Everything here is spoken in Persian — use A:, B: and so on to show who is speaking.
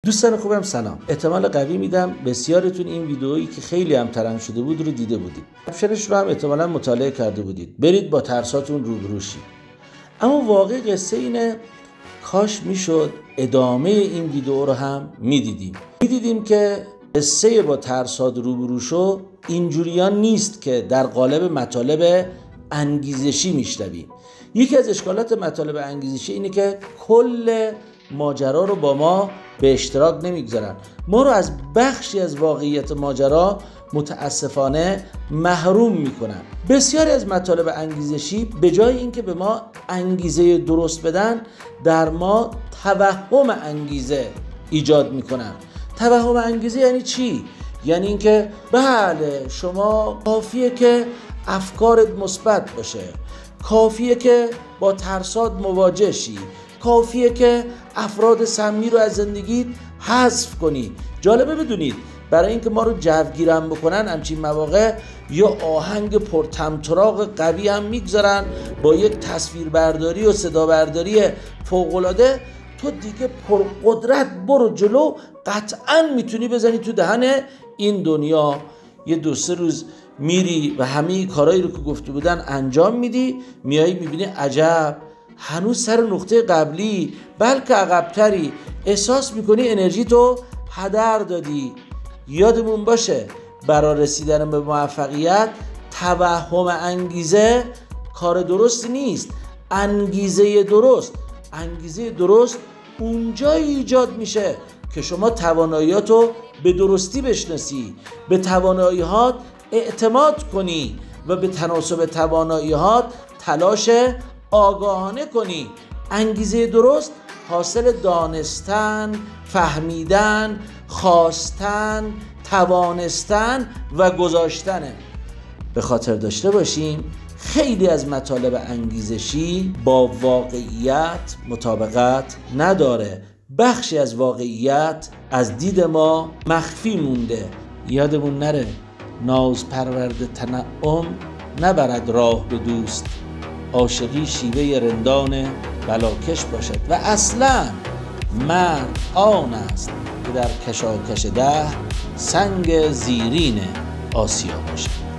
A: دوستان خوبم سلام. احتمال قوی میدم بسیارتون این ویدئویی که خیلی هم ترند شده بود رو دیده بودید. کپشنش رو هم احتمالاً مطالعه کرده بودید. برید با ترساتون روبرو شید. اما واقع قصه اینه کاش میشد ادامه این ویدئو رو هم میدیدیم که قصه با ترسات روبرو شو اینجوریان نیست که در قالب مطالب انگیزشی میشنویم. یکی از اشکالات مطالب انگیزشی اینه که کل ماجرا رو با ما به اشتراک نمیگذارن. ما رو از بخشی از واقعیت ماجرا متاسفانه محروم میکنن. بسیاری از مطالب انگیزشی به جای اینکه به ما انگیزه درست بدن، در ما توهم انگیزه ایجاد میکنن. توهم انگیزه یعنی چی؟ یعنی اینکه بله شما کافیه که افکارت مثبت باشه، کافیه که با ترسات مواجه شی، کافیه که افراد سمی رو از زندگیت حذف کنی. جالبه بدونید برای اینکه ما رو جوگیرم بکنن همچین مواقع یا آهنگ پرطمطراق قوی هم میگذارن با یک تصویربرداری و صدابرداری فوق‌العاده. تو دیگه پرقدرت برو جلو، قطعا میتونی بزنی تو دهن این دنیا. یه 2-3 روز میری و همه کارهایی رو که گفته بودن انجام میدی، میایی میبینی عجب هنوز سر نقطه قبلی بلکه عقبتری، احساس میکنی انرژی تو هدر دادی. یادمون باشه برای رسیدن به موفقیت توهم انگیزه کار درستی نیست. انگیزه درست اونجایی ایجاد میشه که شما تواناییاتو به درستی بشناسی، به تواناییات اعتماد کنی و به تناسب تواناییات تلاش آگاهانه کنی. انگیزه درست حاصل دانستن، فهمیدن، خواستن، توانستن و گذاشتنه. به خاطر داشته باشیم خیلی از مطالب انگیزشی با واقعیت مطابقت نداره. بخشی از واقعیت از دید ما مخفی مونده. یادمون نره ناز پرورد تنعم نبرد راه به دوست، عاشقی شیوه رندان بلاکش باشد و اصلا مرد آن است که در کشاکش دهر سنگ زیرین آسیا باشد.